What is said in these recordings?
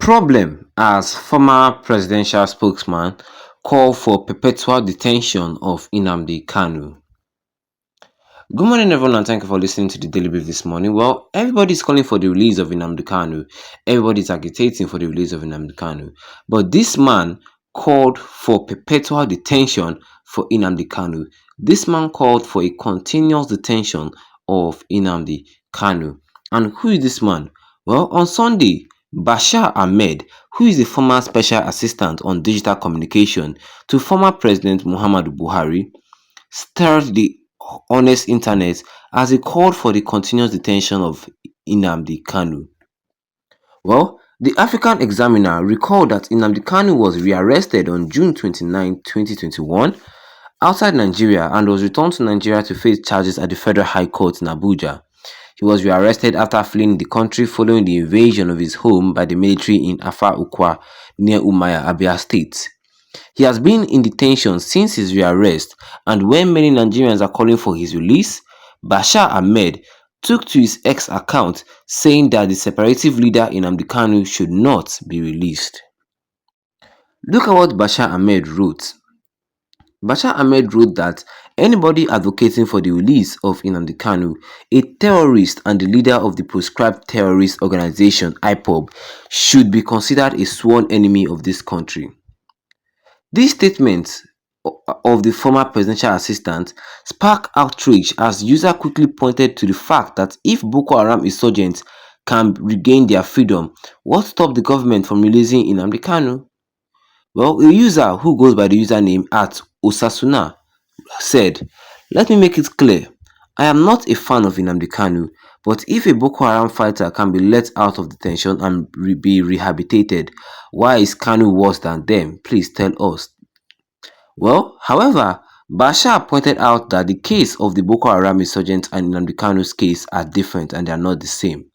Problem as former presidential spokesman call for perpetual detention of Nnamdi Kanu. Good morning, everyone, and thank you for listening to the Daily Brief this morning. Well, everybody is calling for the release of Nnamdi Kanu. Everybody is agitating for the release of Nnamdi Kanu. But this man called for perpetual detention for Nnamdi Kanu. This man called for a continuous detention of Nnamdi Kanu. And who is this man? Well, on Sunday, Bashar Ahmed, who is the former special assistant on digital communication to former President Muhammadu Buhari, stirred the honest internet as he called for the continuous detention of Nnamdi Kanu. Well, the African Examiner recalled that Nnamdi Kanu was rearrested on June 29, 2021 outside Nigeria and was returned to Nigeria to face charges at the Federal High Court in Abuja. He was rearrested after fleeing the country following the invasion of his home by the military in Afar Ukwa near Umuahia, Abia State. He has been in detention since his rearrest, and when many Nigerians are calling for his release, Bashar Ahmed took to his X account saying that the separative leader Nnamdi Kanu should not be released. Look at what Bashar Ahmed wrote. Bashar Ahmed wrote that anybody advocating for the release of Nnamdi Kanu, a terrorist and the leader of the proscribed terrorist organization IPOB, should be considered a sworn enemy of this country. These statements of the former presidential assistant sparked outrage as users quickly pointed to the fact that if Boko Haram insurgents can regain their freedom, what stopped the government from releasing Nnamdi Kanu? Well, a user who goes by the username @Osasuna said, "Let me make it clear, I am not a fan of Nnamdi Kanu, but if a Boko Haram fighter can be let out of detention and be rehabilitated, why is Kanu worse than them? Please tell us." Well, however, Bashar pointed out that the case of the Boko Haram insurgents and Nnamdi Kanu's case are different and they are not the same.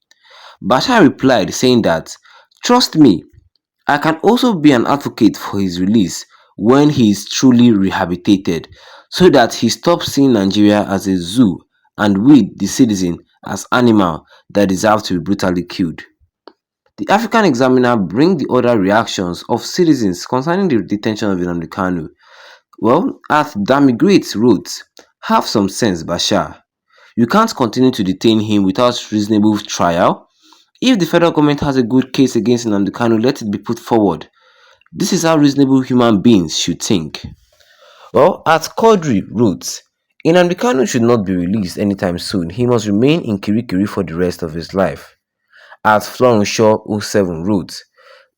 Bashar replied saying that, "Trust me, I can also be an advocate for his release when he is truly rehabilitated, so that he stops seeing Nigeria as a zoo and we, the citizen, as animals that deserve to be brutally killed." The African Examiner brings the other reactions of citizens concerning the detention of Nnamdi Kanu. Well, as Damigreat wrote, "Have some sense, Bashar. You can't continue to detain him without reasonable trial. If the federal government has a good case against Nnamdi Kanu, let it be put forward. This is how reasonable human beings should think." Well, as Quadri wrote, "Nnamdi Kanu should not be released anytime soon. He must remain in Kirikiri for the rest of his life." As Florenshaw 07 wrote,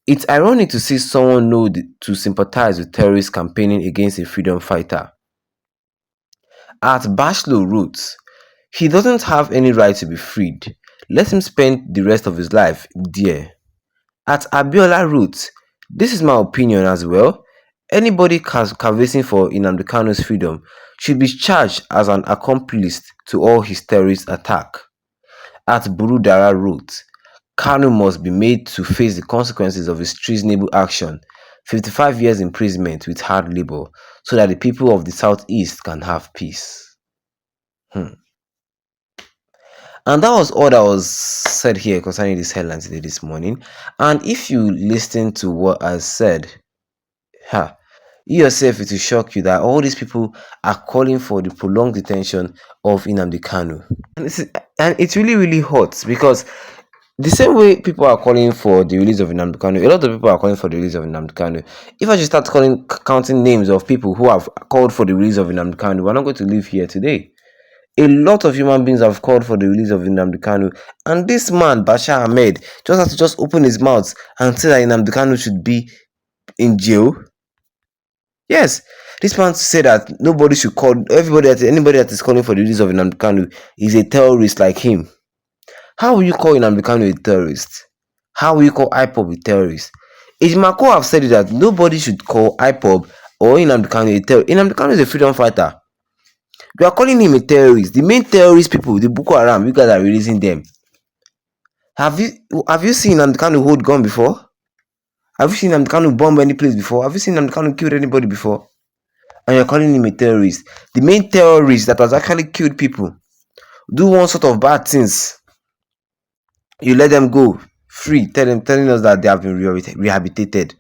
"It's ironic to see someone know to sympathize with terrorists campaigning against a freedom fighter." As Bashlo wrote, "He doesn't have any right to be freed. Let him spend the rest of his life there." At Abiola wrote, "This is my opinion as well. Anybody canvassing for Nnamdi Kanu's freedom should be charged as an accomplice to all his terrorist attack." At Burudara wrote, "Kanu must be made to face the consequences of his treasonable action, 55 years imprisonment with hard labor, so that the people of the Southeast can have peace." And that was all that was said here concerning this headline today this morning. And if you listen to what I said, you yourself, it will shock you that all these people are calling for the prolonged detention of Nnamdi Kanu. And it's really, really hot because the same way people are calling for the release of Nnamdi Kanu, a lot of people are calling for the release of Nnamdi Kanu. If I just start counting names of people who have called for the release of Nnamdi Kanu, we're not going to live here today. A lot of human beings have called for the release of Nnamdi Kanu, and this man, Bashar Ahmed, just has to just open his mouth and say that Nnamdi Kanu should be in jail. Yes, this man said that anybody that is calling for the release of Nnamdi Kanu is a terrorist like him. How will you call Nnamdi Kanu a terrorist? How will you call IPOB a terrorist? Ejimako have said that nobody should call IPOB or Nnamdi Kanu a terrorist. Nnamdi Kanu is a freedom fighter. You are calling him a terrorist. The main terrorist people, the Boko Haram, you guys are releasing them. Have you seen Nnamdi Kanu hold gun before? Have you seen Nnamdi Kanu bomb any place before? Have you seen Nnamdi Kanu kill anybody before? And you're calling him a terrorist. The main terrorist that has actually killed people, do one sort of bad things, you let them go free, telling us that they have been rehabilitated.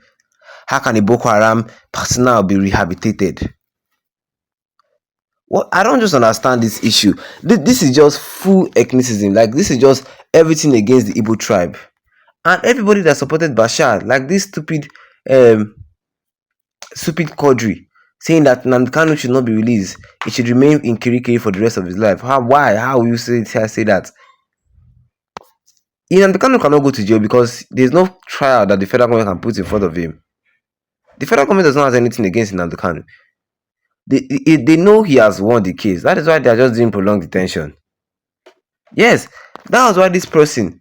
How can a Boko Haram personnel be rehabilitated? What I don't just understand this issue. This is just full ethnicism. Like this is just everything against the Igbo tribe. And everybody that supported Bashar, like this um stupid Quadri, saying that Nnamdi Kanu should not be released. He should remain in Kirikiri for the rest of his life. Why? How will you say that? Nnamdi Kanu cannot go to jail because there's no trial that the federal government can put in front of him. The federal government does not have anything against Nnamdi Kanu. They know he has won the case. That is why they are just doing prolonged detention. Yes, that was why this person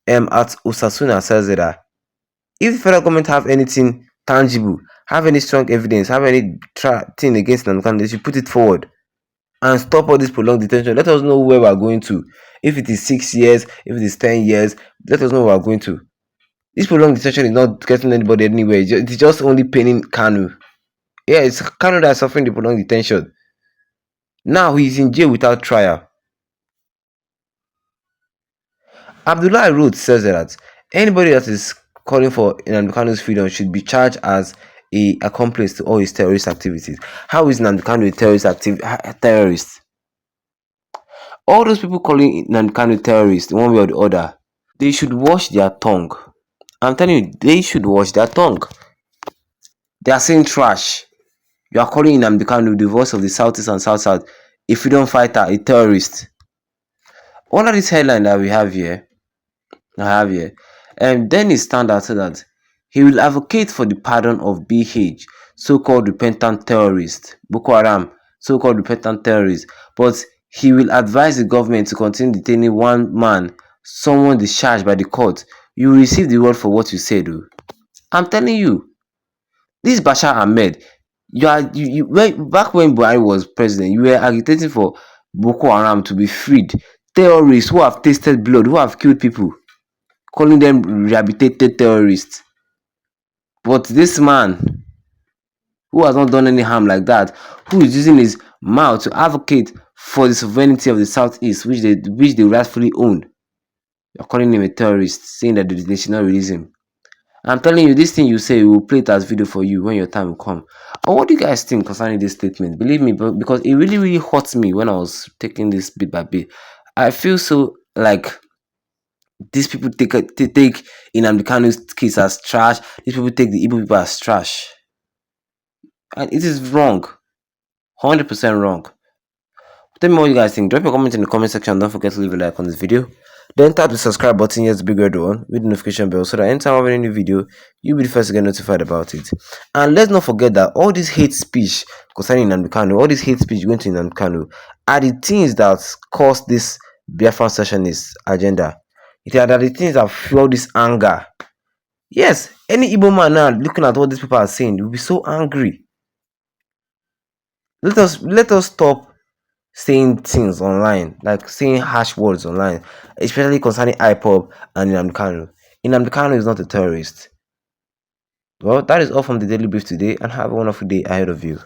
at Osasuna says that if the federal government have anything tangible, have any strong evidence, have any thing against Nnamdi Kanu, they should put it forward and stop all this prolonged detention. Let us know where we are going to. If it is 6 years, if it is 10 years, let us know where we are going to. This prolonged detention is not getting anybody anywhere. It's just only paining Kanu. Yeah, it's Kanu that is suffering the prolonged detention. Now he's in jail without trial. Abdullah Road says that anybody that is calling for Nnamdi Kanu's freedom should be charged as a accomplice to all his terrorist activities. How is Nnamdi Kanu a terrorist? All those people calling Nnamdi Kanu terrorist, one way or the other, they should wash their tongue. I'm telling you, they should wash their tongue. They are saying trash. You are calling Nnamdi Kanu, the voice of the Southeast and South, a freedom fighter, a terrorist. Under this headline that we have here, then it stands out that he will advocate for the pardon of BH, so-called repentant terrorist, Boko Haram, so-called repentant terrorist, but he will advise the government to continue detaining one man, someone discharged by the court. You will receive the reward for what you said. I'm telling you, this Bashar Ahmed, back when Buhari was president, you were agitating for Boko Haram to be freed. Terrorists who have tasted blood, who have killed people, calling them rehabilitated terrorists. But this man, who has not done any harm like that, who is using his mouth to advocate for the sovereignty of the Southeast, which they rightfully own, you're calling him a terrorist, saying that they should not release him. I'm telling you, this thing you say, we will play it as video for you when your time will come. Or what do you guys think concerning this statement? Believe me, because it really, really hurts me when I was taking this bit by bit. I feel so like these people take Nnamdi Kanu's case as trash. These people take the Igbo people as trash. And it is wrong. 100% wrong. Tell me what you guys think. Drop your comment in the comment section. Don't forget to leave a like on this video. Then tap the subscribe button here, the big red one, with the notification bell, so that anytime I have any new video, you'll be the first to get notified about it. And let's not forget that all this hate speech concerning Nnamdi Kanu, all this hate speech going to Nnamdi Kanu, are the things that caused this Biafran secessionist agenda. It are the things that fuel this anger. Yes, any Igbo man now looking at what these people are saying will be so angry. Let us stop saying things online, like saying harsh words online, especially concerning IPOB and Nnamdi Kanu. Nnamdi Kanu is not a terrorist. Well, that is all from the Daily Brief today, and have a wonderful day ahead of you.